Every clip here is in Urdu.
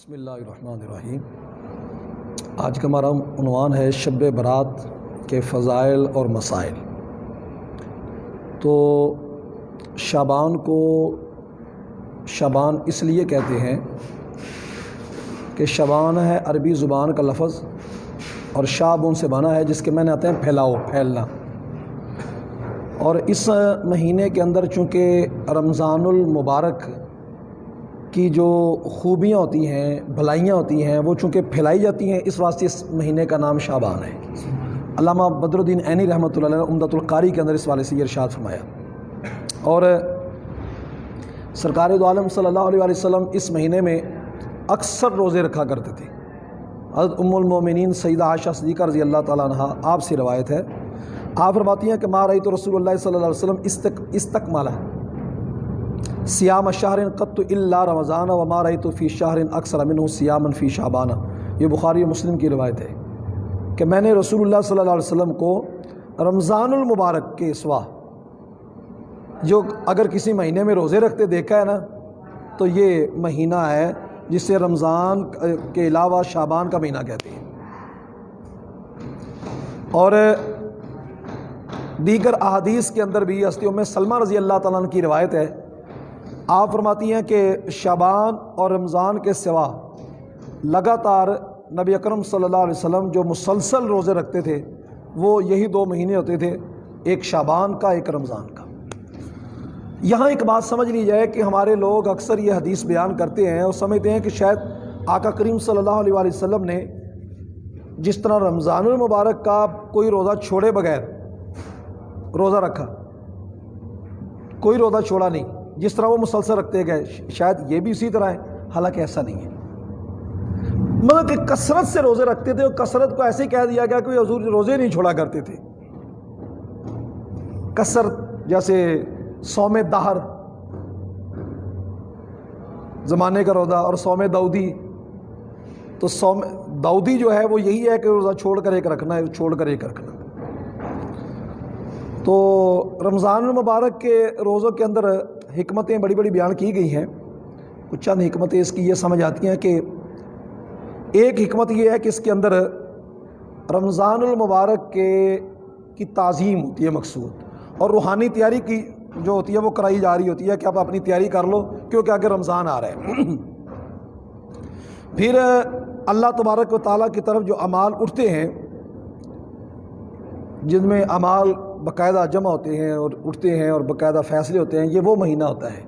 بسم اللہ الرحمن الرحیم۔ آج کا ہمارا عنوان ہے شب برات کے فضائل اور مسائل۔ تو شعبان کو شعبان اس لیے کہتے ہیں کہ شعبان ہے عربی زبان کا لفظ، اور شعب ان سے بنا ہے جس کے معنی آتے ہیں پھیلاؤ، پھیلنا۔ اور اس مہینے کے اندر چونکہ رمضان المبارک کی جو خوبیاں ہوتی ہیں، بھلائیاں ہوتی ہیں، وہ چونکہ پھیلائی جاتی ہیں، اس واسطے اس مہینے کا نام شعبان ہے۔ علامہ بدر الدین عینی رحمۃ اللہ علیہ نے عمدۃ القاری کے اندر اس والے سے یہ ارشاد فرمایا۔ اور سرکار دو عالم صلی اللہ علیہ وسلم اس مہینے میں اکثر روزے رکھا کرتے تھے۔ حضرت ام المومنین سیدہ عائشہ صدیقہ رضی اللہ تعالیٰ عنہا آپ سے روایت ہے، آپ فرماتی ہیں کہ ما رأیت رسول اللہ صلی اللہ علیہ وسلم استکمالا سیام شہر قط الا رمضان وما رأیت فی شہر اکثر منہ سیاما فی شعبان۔ یہ بخاری و مسلم کی روایت ہے کہ میں نے رسول اللہ صلی اللہ علیہ وسلم کو رمضان المبارک کے سوا جو اگر کسی مہینے میں روزے رکھتے دیکھا ہے نا، تو یہ مہینہ ہے جسے رمضان کے علاوہ شعبان کا مہینہ کہتے ہیں۔ اور دیگر احادیث کے اندر بھی حضرت ام سلمہ رضی اللہ تعالیٰ عنہ کی روایت ہے، آپ فرماتی ہیں کہ شعبان اور رمضان کے سوا لگاتار نبی اکرم صلی اللہ علیہ وسلم جو مسلسل روزے رکھتے تھے وہ یہی دو مہینے ہوتے تھے، ایک شعبان کا، ایک رمضان کا۔ یہاں ایک بات سمجھ لی جائے کہ ہمارے لوگ اکثر یہ حدیث بیان کرتے ہیں اور سمجھتے ہیں کہ شاید آقا کریم صلی اللہ علیہ وآلہ وسلم نے جس طرح رمضان المبارک کا کوئی روزہ چھوڑے بغیر روزہ رکھا، کوئی روزہ چھوڑا نہیں، جس طرح وہ مسلسل رکھتے گئے، شاید یہ بھی اسی طرح ہے، حالانکہ ایسا نہیں ہے۔ مگر کہ کثرت سے روزے رکھتے تھے، اور کثرت کو ایسے کہہ دیا گیا کہ حضور روزے نہیں چھوڑا کرتے تھے۔ کثرت جیسے صوم دہر زمانے کا روزہ اور صوم داؤدی، تو صوم داؤدی جو ہے وہ یہی ہے کہ روزہ چھوڑ کر ایک رکھنا ہے، چھوڑ کر ایک رکھنا۔ تو رمضان المبارک کے روزوں کے اندر حکمتیں بڑی بڑی بیان کی گئی ہیں۔ کچھ چند حکمتیں اس کی یہ سمجھ آتی ہیں کہ ایک حکمت یہ ہے کہ اس کے اندر رمضان المبارک کی تعظیم ہوتی ہے مقصود، اور روحانی تیاری کی جو ہوتی ہے وہ کرائی جا رہی ہوتی ہے کہ آپ اپنی تیاری کر لو کیونکہ آگے رمضان آ رہا ہے۔ پھر اللہ تبارک و تعالیٰ کی طرف جو اعمال اٹھتے ہیں، جن میں اعمال باقاعدہ جمع ہوتے ہیں اور اٹھتے ہیں اور باقاعدہ فیصلے ہوتے ہیں، یہ وہ مہینہ ہوتا ہے۔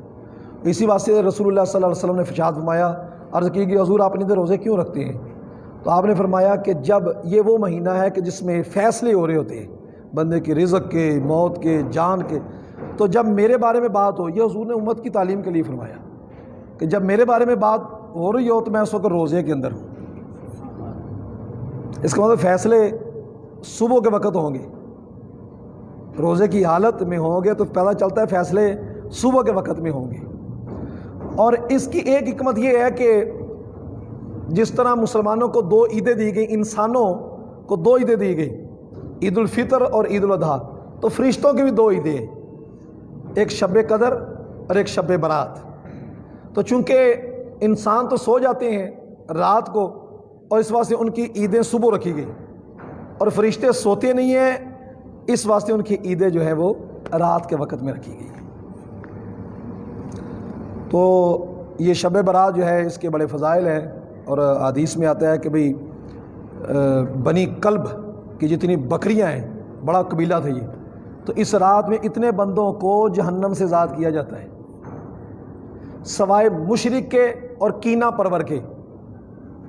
اسی واسطے رسول اللہ صلی اللہ علیہ وسلم نے ارشاد فرمایا، عرض کی کہ حضور آپ اتنے روزے کیوں رکھتے ہیں؟ تو آپ نے فرمایا کہ جب یہ وہ مہینہ ہے کہ جس میں فیصلے ہو رہے ہوتے ہیں بندے کے رزق کے، موت کے، جان کے، تو جب میرے بارے میں بات ہو، یہ حضور نے امت کی تعلیم کے لیے فرمایا کہ جب میرے بارے میں بات ہو رہی ہو تو میں اس وقت روزے کے اندر ہوں۔ اس کا مطلب فیصلے صبح کے وقت ہوں گے، روزے کی حالت میں ہوں گے تو پتہ چلتا ہے فیصلے صبح کے وقت میں ہوں گے۔ اور اس کی ایک حکمت یہ ہے کہ جس طرح مسلمانوں کو دو عیدیں دی گئی، انسانوں کو دو عیدیں دی گئی، عید الفطر اور عید الاضحیٰ، تو فرشتوں کی بھی دو عیدیں ہیں، ایک شب قدر اور ایک شب برات۔ تو چونکہ انسان تو سو جاتے ہیں رات کو، اور اس واسطے ان کی عیدیں صبح رکھی گئی، اور فرشتے سوتے نہیں ہیں، اس واسطے ان کی عیدیں جو ہے وہ رات کے وقت میں رکھی گئی۔ تو یہ شب برات جو ہے اس کے بڑے فضائل ہیں، اور حدیث میں آتا ہے کہ بھئی بنی کلب کی جتنی بکریاں ہیں، بڑا قبیلہ تھا یہ، تو اس رات میں اتنے بندوں کو جہنم سے آزاد کیا جاتا ہے، سوائے مشرک کے اور کینہ پرور کے۔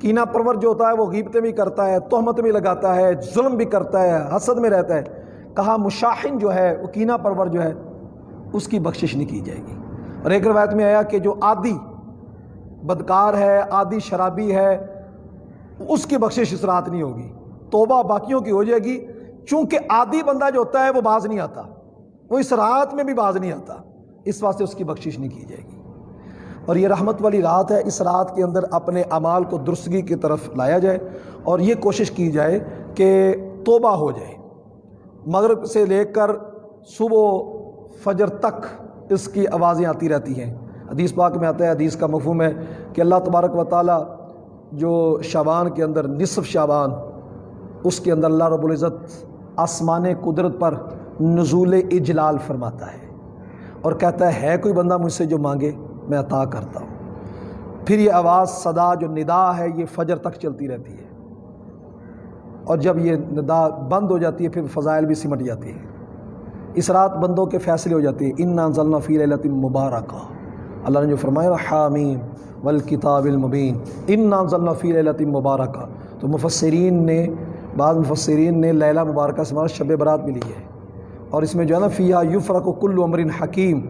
کینہ پرور جو ہوتا ہے وہ غیبتیں بھی کرتا ہے، تہمت بھی لگاتا ہے، ظلم بھی کرتا ہے، حسد میں رہتا ہے، کہا مشاحن جو ہے وہ کینہ پرور جو ہے اس کی بخشش نہیں کی جائے گی۔ اور ایک روایت میں آیا کہ جو عادی بدکار ہے، عادی شرابی ہے، اس کی بخشش اس رات نہیں ہوگی، توبہ باقیوں کی ہو جائے گی، چونکہ عادی بندہ جو ہوتا ہے وہ باز نہیں آتا، وہ اس رات میں بھی باز نہیں آتا، اس واسطے اس کی بخشش نہیں کی جائے گی۔ اور یہ رحمت والی رات ہے، اس رات کے اندر اپنے اعمال کو درستگی کی طرف لایا جائے، اور یہ کوشش کی جائے کہ توبہ ہو جائے۔ مغرب سے لے کر صبح فجر تک اس کی آوازیں آتی رہتی ہیں۔ حدیث پاک میں آتا ہے، حدیث کا مفہوم ہے کہ اللہ تبارک و تعالیٰ جو شعبان کے اندر نصف شعبان، اس کے اندر اللہ رب العزت آسمان قدرت پر نزول اجلال فرماتا ہے اور کہتا ہے کوئی بندہ مجھ سے جو مانگے میں عطا کرتا ہوں۔ پھر یہ آواز صدا جو ندا ہے یہ فجر تک چلتی رہتی ہے، اور جب یہ ندا بند ہو جاتی ہے پھر فضائل بھی سمٹ جاتی ہے۔ اس رات بندوں کے فیصلے ہو جاتے ہیں۔ انا انزلنا فی لیلۃ مبارکہ، اللہ نے جو فرمایا حامیم والکتاب المبین، انا انزلنا فی لیلۃ مبارکہ، تو بعض مفسرین نے لیلہ مبارکہ سے مراد شب برات بھی لی ہے، اور اس میں جو ہے نا فیہا یفرق کل امر حکیم،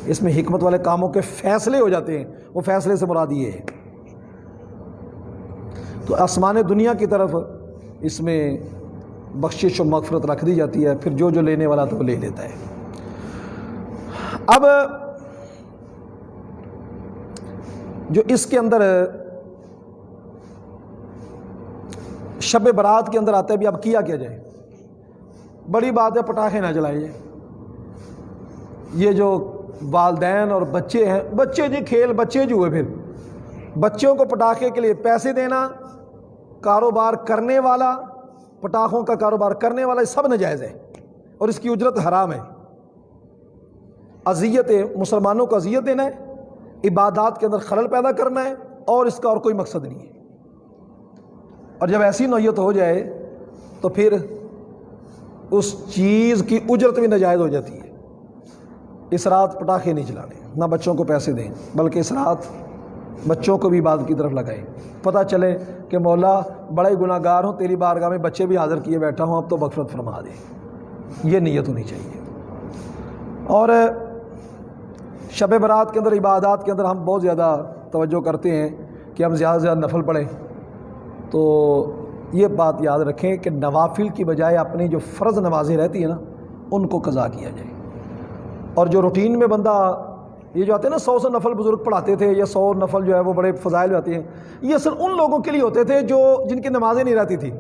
اس میں حکمت والے کاموں کے فیصلے ہو جاتے ہیں، وہ فیصلے سے مراد یہ ہے۔ تو آسمان دنیا کی طرف اس میں بخشش و مغفرت رکھ دی جاتی ہے، پھر جو لینے والا تو وہ لے لیتا ہے۔ اب جو اس کے اندر شب برات کے اندر آتا ہے بھی اب کیا جائے، بڑی بات ہے پٹاخے نہ جلائے جائیں۔ یہ جو والدین اور بچے ہیں، بچے جی کھیل بچے جو ہوئے، پھر بچوں کو پٹاخے کے لیے پیسے دینا، کاروبار کرنے والا، پٹاخوں کا کاروبار کرنے والا، یہ سب ناجائز ہے اور اس کی اجرت حرام ہے۔ اذیت مسلمانوں کو اذیت دینا ہے، عبادات کے اندر خلل پیدا کرنا ہے، اور اس کا اور کوئی مقصد نہیں ہے۔ اور جب ایسی نوعیت ہو جائے تو پھر اس چیز کی اجرت بھی ناجائز ہو جاتی ہے۔ اس رات پٹاخے نہیں چلانے، نہ بچوں کو پیسے دیں، بلکہ اس رات بچوں کو بھی عبادت کی طرف لگائیں۔ پتہ چلے کہ مولا بڑے گناہ گار ہوں، تیری بارگاہ میں بچے بھی حاضر کیے بیٹھا ہوں، اب تو مغفرت فرما دے، یہ نیت ہونی چاہیے۔ اور شب برات کے اندر عبادات کے اندر ہم بہت زیادہ توجہ کرتے ہیں کہ ہم زیادہ سے زیادہ نفل پڑھیں، تو یہ بات یاد رکھیں کہ نوافل کی بجائے اپنی جو فرض نمازیں رہتی ہیں نا ان کو قضا کیا جائے۔ اور جو روٹین میں بندہ یہ جو آتے ہیں نا 100 نفل بزرگ پڑھاتے تھے، یا 100 نفل جو ہے وہ بڑے فضائل آتے ہیں، یہ اصل ان لوگوں کے لیے ہوتے تھے جن کی نمازیں نہیں رہتی تھی۔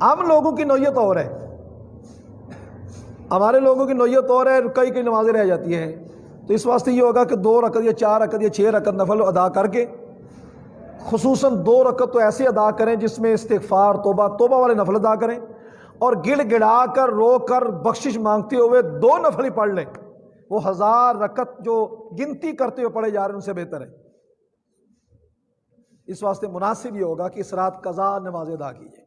عام لوگوں کی نوعیت اور ہے، ہمارے لوگوں کی نوعیت اور ہے، کئی نمازیں رہ جاتی ہیں۔ تو اس واسطے یہ ہوگا کہ 2 رکعت یا 4 رکعت یا 6 رکعت نفل ادا کر کے، خصوصاً 2 رکعت تو ایسے ادا کریں جس میں استغفار توبہ والے نفل ادا کریں، اور گڑ گڑا کر رو کر بخشش مانگتے ہوئے 2 نفل ہی پڑھ لیں، وہ 1000 رکعت جو گنتی کرتے ہوئے پڑھے جا رہے ہیں ان سے بہتر ہے۔ اس واسطے مناسب یہ ہوگا کہ اس رات قضا نماز ادا کیجیے۔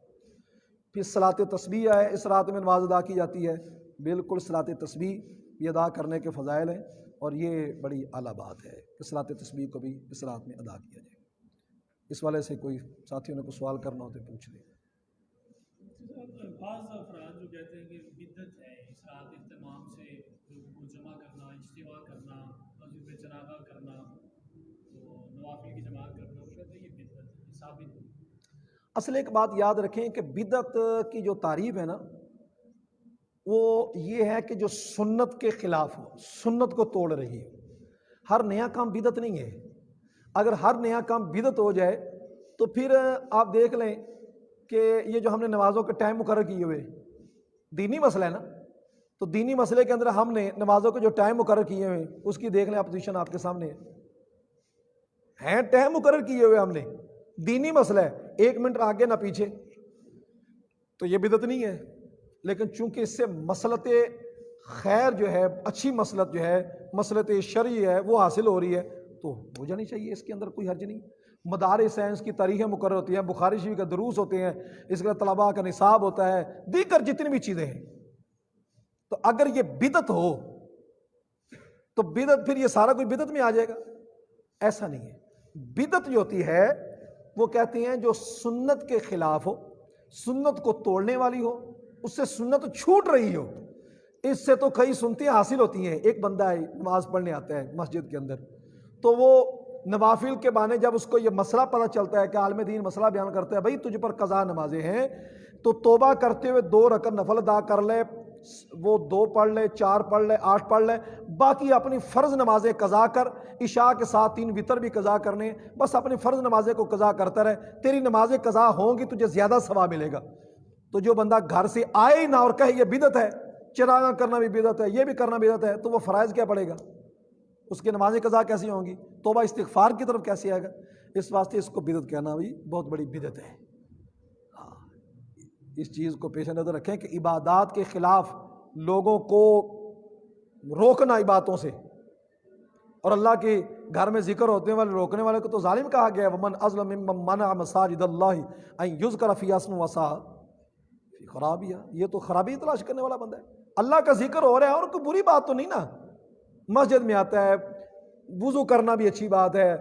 پھر صلاۃ تسبیح ہے، اس رات میں نماز ادا کی جاتی ہے، بالکل صلاۃ تسبیح یہ ادا کرنے کے فضائل ہیں، اور یہ بڑی اعلیٰ بات ہے کہ صلاۃ تسبیح کو بھی اس رات میں ادا کیا جائے۔ اس والے سے کوئی ساتھیوں نے کوئی سوال کرنا ہو تو پوچھ لیں۔ بعض افراد جو کہتے ہیں کہ بدعت ہے اس رات اہتمام سے لوگوں کو جمع کرنا، اجتماع کرنا، مسجد میں چراغاں کرنا، تو نوافل کی جماعت کرنا، وہ کہتے ہیں یہ بدعت ہے، ثابت نہیں۔ اصل ایک بات یاد رکھیں کہ بدعت کی جو تعریف ہے نا وہ یہ ہے کہ جو سنت کے خلاف ہو، سنت کو توڑ رہی ہو۔ ہر نیا کام بدعت نہیں ہے۔ اگر ہر نیا کام بدعت ہو جائے تو پھر آپ دیکھ لیں کہ یہ جو ہم نے نمازوں کے ٹائم مقرر کیے ہوئے دینی مسئلہ ہے نا، تو دینی مسئلے کے اندر ہم نے نمازوں کے جو ٹائم مقرر کیے ہوئے اس کی دیکھ لیں، اپوزیشن آپ کے سامنے ہے، ٹائم مقرر کیے ہوئے ہم نے، دینی مسئلہ ہے، 1 منٹ آگے نہ پیچھے، تو یہ بدعت نہیں ہے۔ لیکن چونکہ اس سے مسلط خیر جو ہے، اچھی مسلط جو ہے، مسلط شرعی ہے وہ حاصل ہو رہی ہے تو ہو جانی چاہیے، اس کے اندر کوئی حرج نہیں۔ مدارس ہیں، اس کی تاریخیں مقرر ہوتی ہیں، بخاری شریف کے دروس ہوتے ہیں، اس کا طلباء کا نصاب ہوتا ہے، دیگر جتنی بھی چیزیں ہیں۔ تو اگر یہ بدعت ہو تو بدعت پھر یہ سارا کوئی بدعت میں آ جائے گا، ایسا نہیں ہے۔ بدعت جو ہوتی ہے وہ کہتے ہیں جو سنت کے خلاف ہو، سنت کو توڑنے والی ہو، اس سے سنت چھوٹ رہی ہو۔ اس سے تو کئی سنتیں حاصل ہوتی ہیں۔ ایک بندہ ہے نماز پڑھنے آتا ہے مسجد کے اندر، تو وہ نوافل کے بہانے جب اس کو یہ مسئلہ پتہ چلتا ہے کہ عالم دین مسئلہ بیان کرتا ہے، بھائی تجھ پر قضا نمازیں ہیں، تو توبہ کرتے ہوئے 2 رکعت نفل ادا کر لے، وہ 2 پڑھ لے، 4 پڑھ لے، 8 پڑھ لے، باقی اپنی فرض نمازیں قضا کر، عشاء کے ساتھ 3 وتر بھی قضا کرنے، بس اپنی فرض نمازیں کو قضا کرتا رہے، تیری نمازیں قضا ہوں گی، تجھے زیادہ ثواب ملے گا۔ تو جو بندہ گھر سے آئے ہی نہ اور کہے یہ بدعت ہے، چراغاں کرنا بھی بدعت ہے، یہ بھی کرنا بدعت ہے، تو وہ فرائض کیا پڑے گا؟ اس کی نمازیں قضا کیسی ہوں گی؟ توبہ استغفار کی طرف کیسے آئے گا؟ اس واسطے اس کو بدعت کہنا بھی بہت بڑی بدعت ہے۔ ہاں، اس چیز کو پیش نظر رکھیں کہ عبادات کے خلاف لوگوں کو روکنا عبادتوں سے، اور اللہ کے گھر میں ذکر ہوتے والے روکنے والے کو تو ظالم کہا گیا ہے، ومن اظلم ممن منع مساجد اللہ ان یذکر فیہا اسمہ وسعی فی خرابیہا، یہ تو خرابی تلاش کرنے والا بندہ ہے۔ اللہ کا ذکر ہو رہا ہے اور کوئی بری بات تو نہیں نا، مسجد میں آتا ہے، وضو کرنا بھی اچھی بات ہے،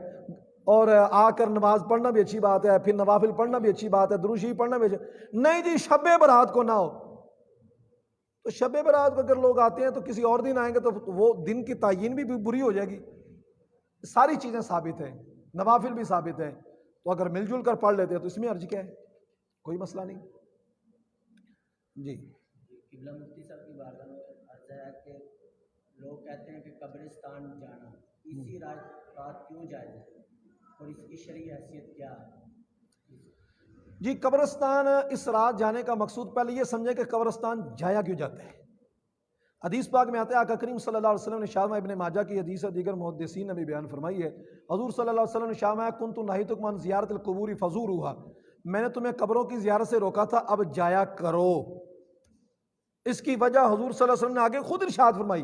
اور آ کر نماز پڑھنا بھی اچھی بات ہے، پھر نوافل پڑھنا بھی اچھی بات ہے، درود شریف پڑھنا بھی اچھی، نہیں جی شب برات کو نہ ہو، تو شب برات کو اگر لوگ آتے ہیں تو کسی اور دن آئیں گے تو وہ دن کی تعیین بھی بری ہو جائے گی۔ ساری چیزیں ثابت ہیں، نوافل بھی ثابت ہیں، تو اگر مل جل کر پڑھ لیتے ہیں تو اس میں حرج کیا ہے، کوئی مسئلہ نہیں۔ جی قبلہ مفتی صاحب کی بارگاہ میں عرض ہے کہ لوگ کہتے ہیں کہ قبرستان جانا اسی رات کیوں جائز ہے اور اس کی شرعی حیثیت کیا ہے؟ جی، قبرستان اس رات جانے کا مقصود پہلے یہ سمجھیں کہ قبرستان جایا کیوں جاتا ہے۔ حدیث پاک میں آتا ہے، آقا کریم صلی اللہ علیہ وسلم نے شامہ ابن ماجہ کی حدیث اور دیگر محدثین نے بھی بیان فرمائی ہے، حضور صلی اللہ علیہ وسلم نے شامہ کنت نہیتکم عن زیارت القبور فزوروها، میں نے تمہیں قبروں کی زیارت سے روکا تھا، اب جایا کرو۔ اس کی وجہ حضور صلی اللہ علیہ وسلم نے آگے خود ارشاد فرمائی،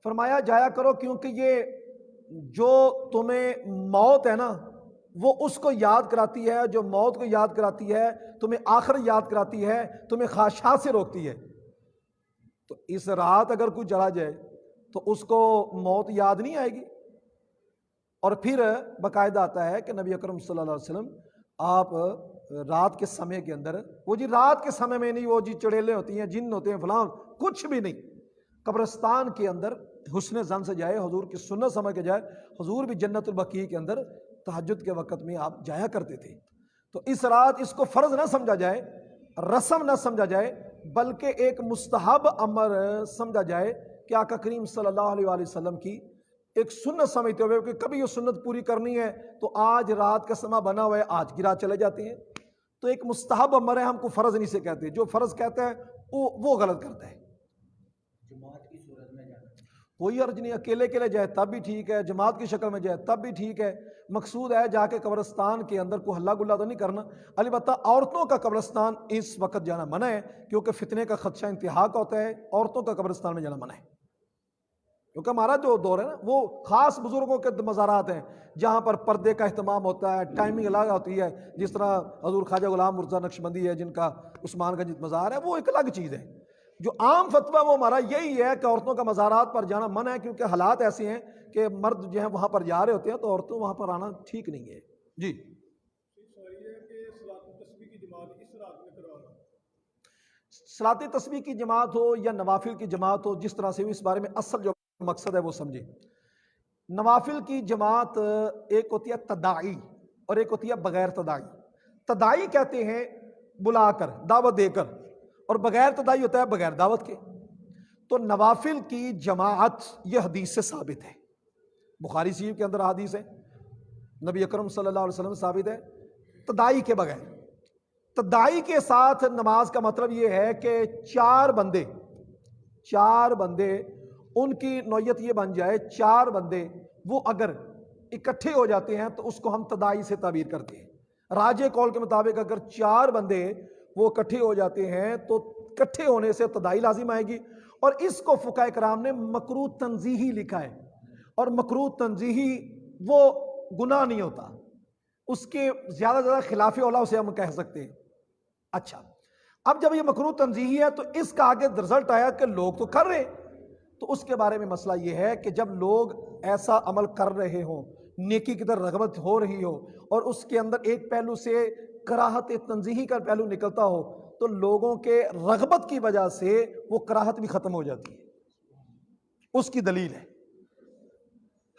فرمایا جایا کرو کیونکہ یہ جو تمہیں موت ہے نا وہ اس کو یاد کراتی ہے، جو موت کو یاد کراتی ہے، تمہیں آخر یاد کراتی ہے، تمہیں خواہشات سے روکتی ہے۔ تو اس رات اگر کوئی چلا جائے تو اس کو موت یاد نہیں آئے گی۔ اور پھر باقاعدہ آتا ہے کہ نبی اکرم صلی اللہ علیہ وسلم آپ رات کے سمے کے اندر، وہ جی رات کے سمے میں نہیں، وہ جی چڑیلیں ہوتی ہیں، جن ہوتے ہیں، فلاں، کچھ بھی نہیں، قبرستان کے اندر حسن زن سے جائے، حضور کی سنت سمجھ کے جائے۔ حضور بھی جنت البقیع کے اندر تہجد کے وقت میں آپ جایا کرتے تھے۔ تو اس رات اس کو فرض نہ سمجھا جائے، رسم نہ سمجھا جائے، بلکہ ایک مستحب امر سمجھا جائے کہ آقا کریم صلی اللہ علیہ وآلہ وسلم کی ایک سنت سمجھتے ہوئے کہ کبھی یہ سنت پوری کرنی ہے تو آج رات کا سما بنا ہوا ہے، آج کی رات چلے جاتے ہیں، تو ایک مستحب امر ہے، ہم کو فرض نہیں سے کہتے، جو فرض کہتا ہے وہ غلط کرتا ہے۔ جماعت کی صورت میں جانا کوئی حرج نہیں، اکیلے اکیلے جائے تب بھی ٹھیک ہے، جماعت کی شکل میں جائے تب بھی ٹھیک ہے۔ مقصود ہے جا کے قبرستان کے اندر کوئی ہلا گلا تو نہیں کرنا۔ البتہ عورتوں کا قبرستان اس وقت جانا منع ہے، کیونکہ فتنے کا خدشہ انتہا کا ہوتا ہے، عورتوں کا قبرستان میں جانا منع ہے، کیونکہ ہمارا جو دور ہے نا وہ خاص بزرگوں کے مزارات ہیں جہاں پر پردے کا اہتمام ہوتا ہے، ٹائمنگ الگ ہوتی ہے، جس طرح حضور خواجہ غلام مرزا نقشبندی ہے جن کا عثمان گنج مزار ہے، وہ ایک الگ چیز ہے۔ جو عام فتویٰ وہ ہمارا یہی ہے کہ عورتوں کا مزارات پر جانا منع ہے، کیونکہ حالات ایسے ہیں کہ مرد جو ہیں وہاں پر جا رہے ہوتے ہیں تو عورتوں وہاں پر آنا ٹھیک نہیں ہے۔ جی صلاۃ تسبیح کی جماعت ہو یا نوافل کی جماعت ہو، جس طرح سے اس بارے میں اصل جو مقصد ہے وہ سمجھے۔ نوافل کی جماعت ایک ہوتی ہے تداعی اور ایک ہوتی ہے بغیر تداعی۔ تداعی کہتے ہیں بلا کر، دعوت دے کر، اور بغیر تداعی ہوتا ہے بغیر دعوت کے۔ تو نوافل کی جماعت یہ حدیث سے ثابت ہے، بخاری شریف کے اندر حدیث ہے، نبی اکرم صلی اللہ علیہ وسلم ثابت ہے، تداعی کے بغیر۔ تداعی کے ساتھ نماز کا مطلب یہ ہے کہ چار بندے ان کی نوعیت یہ بن جائے، چار بندے وہ اگر اکٹھے ہو جاتے ہیں تو اس کو ہم تداعی سے تعبیر کرتے ہیں۔ راجح قول کے مطابق اگر چار بندے وہ اکٹھے ہو جاتے ہیں تو اکٹھے ہونے سے تداعی لازم آئے گی، اور اس کو فقہاء کرام نے مکروہ تنزیہی لکھا ہے، اور مکروہ تنزیہی وہ گناہ نہیں ہوتا، اس کے زیادہ سے زیادہ خلاف اولا اسے ہم کہہ سکتے ہیں۔ اچھا، اب جب یہ مکروہ تنزیہی ہے تو اس کا آگے رزلٹ آیا کہ لوگ تو کر رہے، تو اس کے بارے میں مسئلہ یہ ہے کہ جب لوگ ایسا عمل کر رہے ہوں، نیکی کی طرف رغبت ہو رہی ہو، اور اس کے اندر ایک پہلو سے کراہت تنزیہی کا پہلو نکلتا ہو، تو لوگوں کے رغبت کی وجہ سے وہ کراہت بھی ختم ہو جاتی ہے۔ اس کی دلیل ہے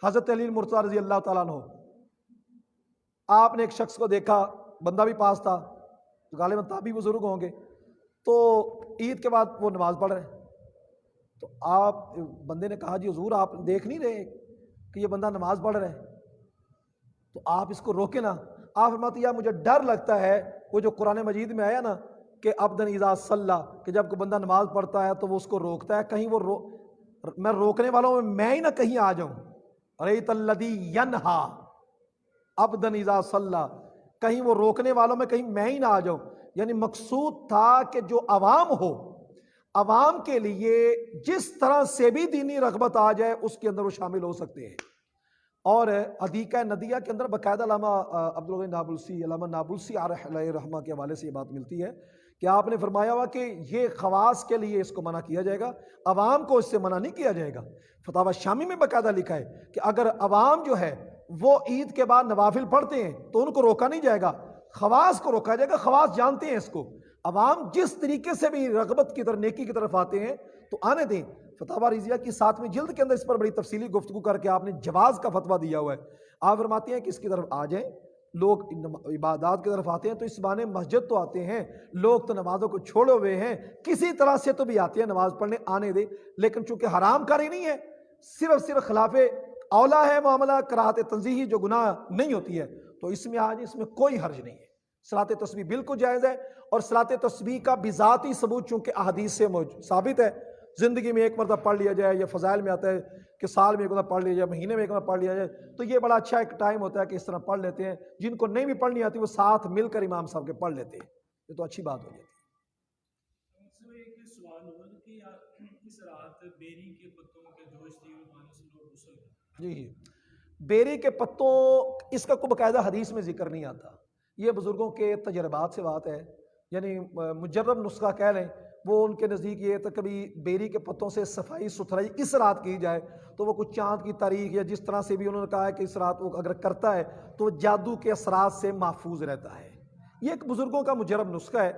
حضرت علی مرتضیٰ رضی اللہ تعالیٰ عنہ، آپ نے ایک شخص کو دیکھا، بندہ بھی پاس تھا، غالباً تابعی بزرگ ہوں گے، تو عید کے بعد وہ نماز پڑھ رہے ہیں، تو آپ بندے نے کہا جی حضور آپ دیکھ نہیں رہے کہ یہ بندہ نماز پڑھ رہا ہے، تو آپ اس کو روکے نا۔ آپ فرماتے ہیں مجھے ڈر لگتا ہے، وہ جو قرآن مجید میں آیا نا کہ عبدن اذا صلی، کہ جب کوئی بندہ نماز پڑھتا ہے تو وہ اس کو روکتا ہے، کہیں وہ میں روکنے والوں میں ہی نہ کہیں آ جاؤں۔ ریت الذی ینہا، عبدن اذا صلی، کہیں وہ روکنے والوں میں کہیں میں ہی نہ آ جاؤں. یعنی مقصود تھا کہ جو عوام ہو، عوام کے لیے جس طرح سے بھی دینی رغبت آ جائے اس کے اندر وہ شامل ہو سکتے ہیں. اور حدیقہ ندیہ کے اندر باقاعدہ علامہ عبدالغنی نابلسی، علامہ نابلسی علیہ رحمہ کے حوالے سے یہ بات ملتی ہے کہ آپ نے فرمایا ہوا کہ یہ خواص کے لیے اس کو منع کیا جائے گا، عوام کو اس سے منع نہیں کیا جائے گا. فتاوی شامی میں باقاعدہ لکھا ہے کہ اگر عوام جو ہے وہ عید کے بعد نوافل پڑھتے ہیں تو ان کو روکا نہیں جائے گا، خواص کو روکا جائے گا. خواص جانتے ہیں اس کو، عوام جس طریقے سے بھی رغبت کی طرف، نیکی کی طرف آتے ہیں تو آنے دیں. فتاوی رضیہ کی 7ویں جلد کے اندر اس پر بڑی تفصیلی گفتگو کر کے آپ نے جواز کا فتویٰ دیا ہوا ہے. آپ فرماتے ہیں کہ اس کی طرف آ جائیں، لوگ عبادات کی طرف آتے ہیں تو اس بہانے مسجد تو آتے ہیں، لوگ تو نمازوں کو چھوڑے ہوئے ہیں، کسی طرح سے تو بھی آتے ہیں نماز پڑھنے، آنے دیں. لیکن چونکہ حرام کاری نہیں ہے، صرف خلاف اولا ہے معاملہ، کراہت تنزیہی جو گناہ نہیں ہوتی ہے، تو اس میں آج اس میں کوئی حرج نہیں ہے. صلاۃ تسبیح بالکل جائز ہے. اور صلاۃ تسبیح کا بذاتی ثبوت چونکہ احادیث سے ثابت ہے، زندگی میں ایک مرتبہ پڑھ لیا جائے، یا فضائل میں آتا ہے کہ سال میں ایک مرتبہ پڑھ لیا جائے، مہینے میں ایک مرتبہ پڑھ لیا جائے، تو یہ بڑا اچھا ایک ٹائم ہوتا ہے کہ اس طرح پڑھ لیتے ہیں. جن کو نہیں بھی پڑھنی آتی وہ ساتھ مل کر امام صاحب کے پڑھ لیتے ہیں، یہ تو اچھی بات ہو جاتی ہے. ایک سوال ہوا کہ اس رات بیری کے پتوں کے جوش دیے پانی سے لوگ غسل کرتے ہیں. جی، بیری کے پتوں، اس کا کوئی باقاعدہ حدیث میں ذکر نہیں آتا، یہ بزرگوں کے تجربات سے بات ہے. یعنی مجرب نسخہ کہہ لیں، وہ ان کے نزدیک یہ تھا کبھی بیری کے پتوں سے صفائی ستھرائی اس رات کی جائے تو وہ کچھ چاند کی تاریخ یا جس طرح سے بھی انہوں نے کہا ہے کہ اس رات وہ اگر کرتا ہے تو وہ جادو کے اثرات سے محفوظ رہتا ہے. یہ ایک بزرگوں کا مجرب نسخہ ہے،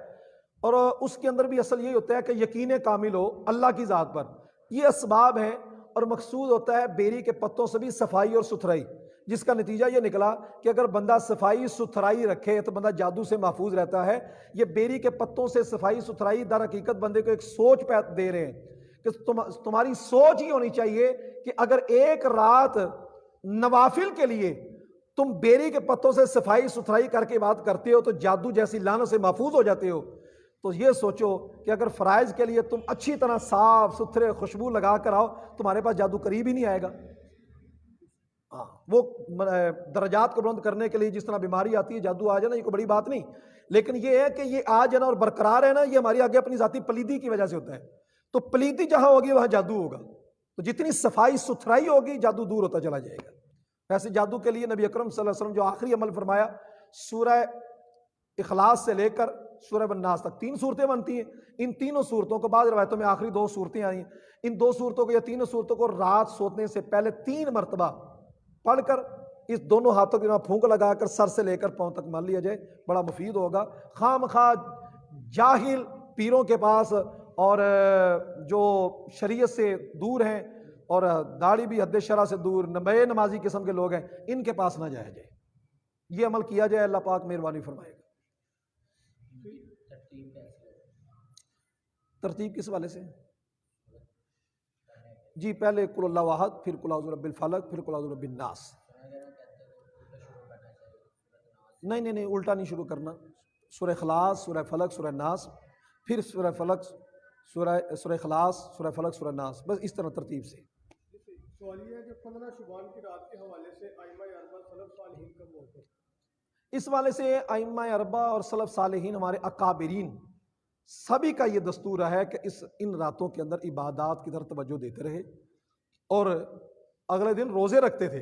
اور اس کے اندر بھی اصل یہی ہوتا ہے کہ یقین کامل ہو اللہ کی ذات پر. یہ اسباب ہیں، اور مقصود ہوتا ہے بیری کے پتوں سے بھی صفائی اور ستھرائی، جس کا نتیجہ یہ نکلا کہ اگر بندہ صفائی ستھرائی رکھے تو بندہ جادو سے محفوظ رہتا ہے. یہ بیری کے پتوں سے صفائی ستھرائی در حقیقت بندے کو ایک سوچ دے رہے ہیں کہ تمہاری سوچ ہی ہونی چاہیے کہ اگر ایک رات نوافل کے لیے تم بیری کے پتوں سے صفائی ستھرائی کر کے بات کرتے ہو تو جادو جیسی لعنت سے محفوظ ہو جاتے ہو. تو یہ سوچو کہ اگر فرائض کے لیے تم اچھی طرح صاف ستھرے خوشبو لگا کر آؤ، تمہارے پاس جادو قریب ہی نہیں آئے گا. وہ درجات کو بلند کرنے کے لیے جس طرح بیماری آتی ہے، جادو آ جانا یہ کوئی بڑی بات نہیں، لیکن یہ ہے کہ یہ آ جانا اور برقرار ہے نا، یہ ہماری آگے اپنی ذاتی پلیدی کی وجہ سے ہوتا ہے. تو پلیدی جہاں ہوگی وہاں جادو ہوگا، تو جتنی صفائی ستھرائی ہوگی جادو دور ہوتا چلا جائے گا. ویسے جادو کے لیے نبی اکرم صلی اللہ علیہ وسلم جو آخری عمل فرمایا، سورہ اخلاص سے لے کر سورہ الناس تک 3 صورتیں بنتی ہیں. ان تینوں صورتوں کو، بعض روایتوں میں آخری 2 صورتیں آئی ہیں، ان 2 صورتوں کو یا تینوں صورتوں کو رات سونے سے پہلے 3 مرتبہ پڑھ کر اس دونوں ہاتھوں کی پھونک لگا کر سر سے لے کر پاؤں تک مل لیا جائے، بڑا مفید ہوگا. خام خواہ جاہل پیروں کے پاس اور جو شریعت سے دور ہیں اور داڑھی بھی حد شرع سے دور، بے نمازی قسم کے لوگ ہیں، ان کے پاس نہ جایا جائے. یہ عمل کیا جائے، اللہ پاک مہربانی فرمائے گا. ترتیب کس والے سے؟ جی، پہلے قل اللہ احد، پھر قل اعوذ برب الفلق، پھر قل اعوذ برب الناس. نہیں، الٹا نہیں شروع کرنا. سورہ اخلاص، سورہ فلق، سورہ ناس، پھر سورہ فلق، سورہ اخلاص، سورہ فلق، سورہ ناس، بس اس طرح ترتیب سے. سوال یہ ہے کہ 15 شعبان کی رات کے حوالے سے ائمہ اربعہ سلف صالحین کا موقف. اس والے سے ائمہ اربعہ اور سلف صالحین ہمارے اکابرین سبھی کا یہ دستور ہے کہ ان راتوں کے اندر عبادات کی طرف توجہ دیتے رہے اور اگلے دن روزے رکھتے تھے.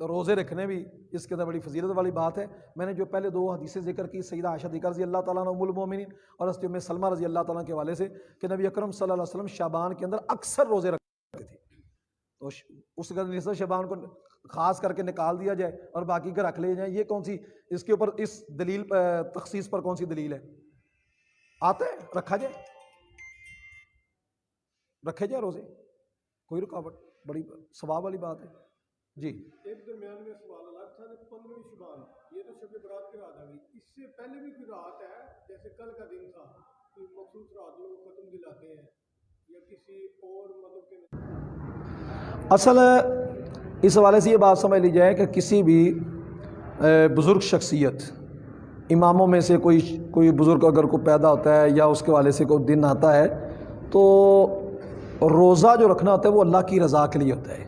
تو روزے رکھنے بھی اس کے اندر بڑی فضیلت والی بات ہے. میں نے جو پہلے 2 حدیثیں ذکر کی، سیدہ عائشہ رضی اللہ تعالیٰ عنہ ام المومنین اور حضرت ام سلمہ رضی اللہ تعالیٰ کے حوالے سے، کہ نبی اکرم صلی اللہ علیہ وسلم شعبان کے اندر اکثر روزے رکھتے تھے. تو اس کا نصف شعبان کو خاص کر کے نکال دیا جائے اور باقی کا رکھ لے جائیں، یہ کون سی اس کے اوپر اس دلیل تخصیص پر کون سی دلیل ہے؟ آتا ہے رکھا جائے، رکھے جائے روزے، کوئی رکاوٹ، بڑی ثواب والی بات ہے. جی، ایک درمیان میں سوال الگ تھا کہ 15 شعبان یہ تو شب برات کی رات آ گئی، اس سے پہلے بھی کوئی رات ہے جیسے کل کا دن تھا، کوئی مخصوص رات لوگ ختم دلاتے ہیں یا کسی اور مطلب کے؟ اصل اس حوالے سے یہ بات سمجھ لی جائے کہ کسی بھی بزرگ شخصیت، اماموں میں سے کوئی بزرگ اگر کوئی پیدا ہوتا ہے یا اس کے حوالے سے کوئی دن آتا ہے تو روزہ جو رکھنا ہوتا ہے وہ اللہ کی رضا کے لیے ہوتا ہے.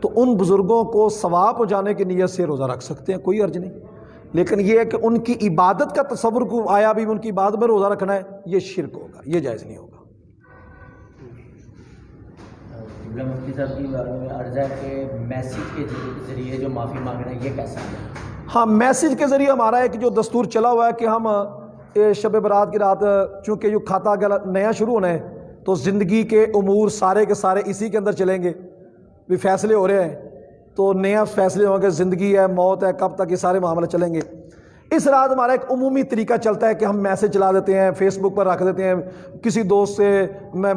تو ان بزرگوں کو ثواب پہنچانے کی نیت سے روزہ رکھ سکتے ہیں، کوئی حرج نہیں، لیکن یہ ہے کہ ان کی عبادت کا تصور کو آیا بھی ان کی عبادت میں روزہ رکھنا ہے، یہ شرک ہوگا، یہ جائز نہیں ہوگا۔ مفتی صاحب کی بارے میں عرض ہے کہ میسیج کے ذریعے جو معافی مانگنا ہے یہ کیسا ہے؟ ہاں، میسیج کے ذریعے ہمارا ایک جو دستور چلا ہوا ہے کہ ہم شب برات کی رات، چونکہ جو کھاتا اگر نیا شروع ہونا ہے تو زندگی کے امور سارے کے سارے اسی کے اندر چلیں گے، بھی فیصلے ہو رہے ہیں تو نیا فیصلے ہوں گے، زندگی ہے، موت ہے، کب تک یہ سارے معاملے چلیں گے۔ اس رات ہمارا ایک عمومی طریقہ چلتا ہے کہ ہم میسیج چلا دیتے ہیں، فیس بک پر رکھ دیتے ہیں، کسی دوست سے میں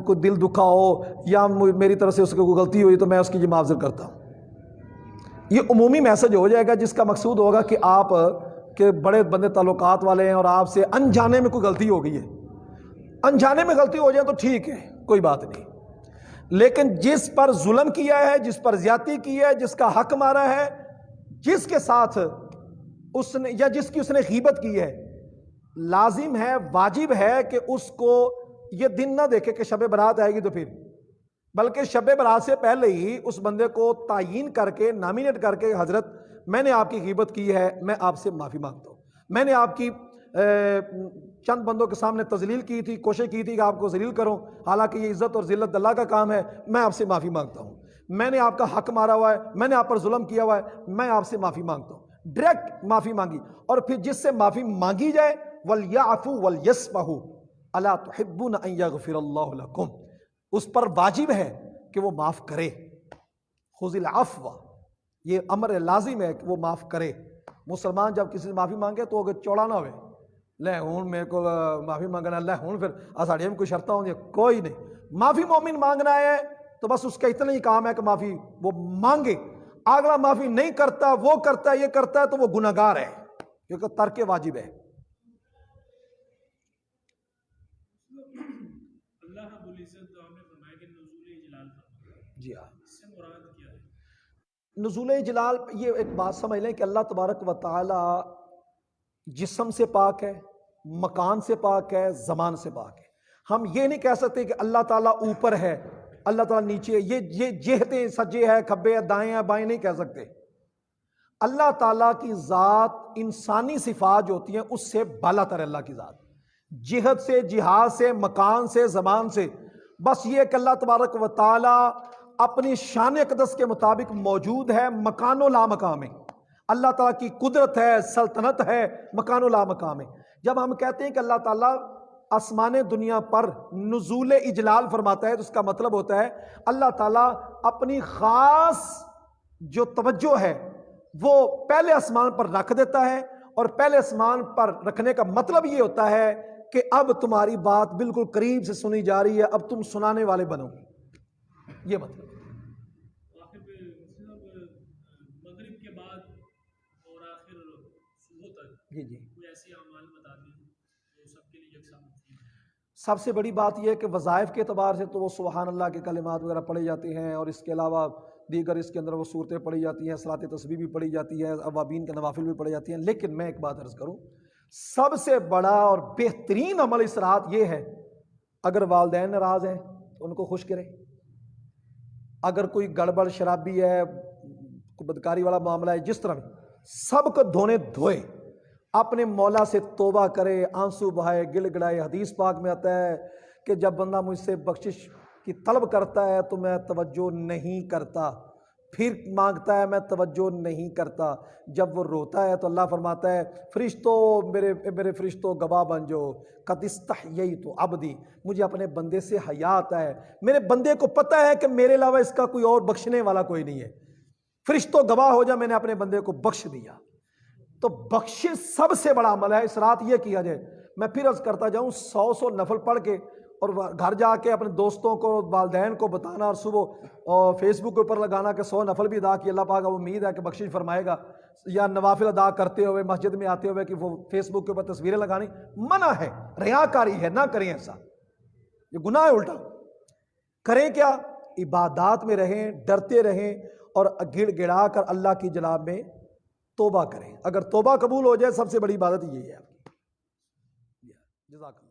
کوئی دل دکھا ہو یا میری طرف سے اس کو کوئی غلطی ہوئی تو میں اس کی معذرت کرتا ہوں۔ یہ عمومی میسج ہو جائے گا جس کا مقصود ہوگا کہ آپ کے بڑے بندے تعلقات والے ہیں اور آپ سے انجانے میں کوئی غلطی ہو گئی ہے، انجانے میں غلطی ہو جائے تو ٹھیک ہے، کوئی بات نہیں، لیکن جس پر ظلم کیا ہے، جس پر زیادتی کی ہے، جس کا حق مارا ہے، جس کے ساتھ اس نے یا جس کی اس نے غیبت کی ہے، لازم ہے، واجب ہے کہ اس کو یہ دن نہ دیکھے کہ شب برات آئے گی تو پھر، بلکہ شب برات سے پہلے ہی اس بندے کو تعیین کر کے نامینیٹ کر کے، حضرت میں نے آپ کی غیبت کی ہے، میں آپ سے معافی مانگتا ہوں، میں نے آپ کی چند بندوں کے سامنے تذلیل کی تھی، کوشش کی تھی کہ آپ کو ذلیل کروں، حالانکہ یہ عزت اور ذلت اللہ کا کام ہے، میں آپ سے معافی مانگتا ہوں، میں نے آپ کا حق مارا ہوا ہے، میں نے آپ پر ظلم کیا ہوا ہے، میں آپ سے معافی مانگتا ہوں، ڈائریکٹ معافی مانگی۔ اور پھر جس سے معافی مانگی جائے وَلْيَعْفُوا وَلْيَصْفَحُوا أَلَا تُحِبُّونَ أَن يَغْفِرَ اللَّهُ لَكُمْ، اس پر واجب ہے کہ وہ معاف کرے، خُذِ الْعَفْوَ، یہ امر لازم ہے کہ وہ معاف کرے۔ مسلمان جب کسی سے معافی مانگے تو اگر چوڑا نہ ہوئے، لے ہون میرے کو معافی مانگنا، لے ہون پھر اساڑیاں میں کوئی شرطیں ہوں گی، کوئی نہیں، معافی مومن مانگنا ہے تو بس اس کا اتنا ہی کام ہے کہ معافی وہ مانگے، اگلا معافی نہیں کرتا، وہ کرتا ہے، یہ کرتا ہے تو وہ گناہگار ہے، کیونکہ ترک واجب ہے۔ اللہ رب العزت آپ نے فرمایا کہ نزول جلال فرمایا، جی ہاں، اس سے مراد کیا ہے؟ نزول جلال، یہ ایک بات سمجھ لیں کہ اللہ تبارک و تعالی جسم سے پاک ہے، مکان سے پاک ہے، زمان سے پاک ہے۔ ہم یہ نہیں کہہ سکتے کہ اللہ تعالیٰ اوپر ہے، اللہ تعالیٰ نیچے ہے، یہ جہتیں سجے ہے، کھبے ہے، دائیں ہیں، بائیں نہیں کہہ سکتے۔ اللہ تعالیٰ کی ذات انسانی صفات جو ہوتی ہیں اس سے بالا تر ہے اللہ کی ذات، جہت سے، جہاد سے، مکان سے، زمان سے، بس یہ کہ اللہ تبارک و تعالیٰ اپنی شان اقدس کے مطابق موجود ہے، مکان و لا مقام ہے، اللہ تعالیٰ کی قدرت ہے، سلطنت ہے، مکان و لا مقام ہے۔ جب ہم کہتے ہیں کہ اللہ تعالیٰ آسمان دنیا پر نزول اجلال فرماتا ہے تو اس کا مطلب ہوتا ہے اللہ تعالیٰ اپنی خاص جو توجہ ہے وہ پہلے آسمان پر رکھ دیتا ہے، اور پہلے آسمان پر رکھنے کا مطلب یہ ہوتا ہے کہ اب تمہاری بات بالکل قریب سے سنی جا رہی ہے، اب تم سنانے والے بنو، یہ مطلب۔ آخر پہ مغرب کے بعد اور آخر صبح تک جی جی، کوئی ایسی اعمال بتا دیں جو سب کے لیے یکساں ہوتی ہیں۔ سب سے بڑی بات یہ ہے کہ وظائف کے اعتبار سے تو وہ سبحان اللہ کے کلمات وغیرہ پڑھے جاتے ہیں، اور اس کے علاوہ دیگر اس کے اندر وہ صورتیں پڑھی جاتی ہیں، صلاۃ تسبیح بھی پڑھی جاتی ہے، اوابین کے نوافل بھی پڑھے جاتی ہیں۔ لیکن میں ایک بات عرض کروں، سب سے بڑا اور بہترین عمل اس رات یہ ہے، اگر والدین ناراض ہیں تو ان کو خوش کرے، اگر کوئی گڑبڑ شرابی ہے، کوئی بدکاری والا معاملہ ہے، جس طرح بھی، سب کو دھونے دھوئے، اپنے مولا سے توبہ کرے، آنسو بہائے، گڑ گڑائے۔ حدیث پاک میں آتا ہے کہ جب بندہ مجھ سے بخشش کی طلب کرتا ہے تو میں توجہ نہیں کرتا، پھر مانگتا ہے میں توجہ نہیں کرتا، جب وہ روتا ہے تو اللہ فرماتا ہے فرشتوں، میرے فرشتوں گواہ بن جاؤ، قد استحییت عبدی، مجھے اپنے بندے سے حیا آتا ہے، میرے بندے کو پتہ ہے کہ میرے علاوہ اس کا کوئی اور بخشنے والا کوئی نہیں ہے، فرشتوں گواہ ہو جا میں نے اپنے بندے کو بخش دیا۔ تو بخشش سب سے بڑا عمل ہے، اس رات یہ کیا جائے۔ میں پھر عرض کرتا جاؤں، 100 نفل پڑھ کے اور گھر جا کے اپنے دوستوں کو، والدین کو بتانا، اور صبح فیس بک کے اوپر لگانا کہ 100 نفل بھی ادا کی، اللہ پاک امید ہے کہ بخشش فرمائے گا، یا نوافل ادا کرتے ہوئے مسجد میں آتے ہوئے کہ وہ فیس بک کے اوپر تصویریں لگانی منع ہے، ریاکاری ہے، نہ کریں ایسا، یہ گناہ ہے الٹا۔ کریں کیا؟ عبادات میں رہیں، ڈرتے رہیں، اور گڑ گڑا کر اللہ کی جناب میں توبہ کریں۔ اگر توبہ قبول ہو جائے، سب سے بڑی عبادت یہی ہے۔ جزاک اللہ۔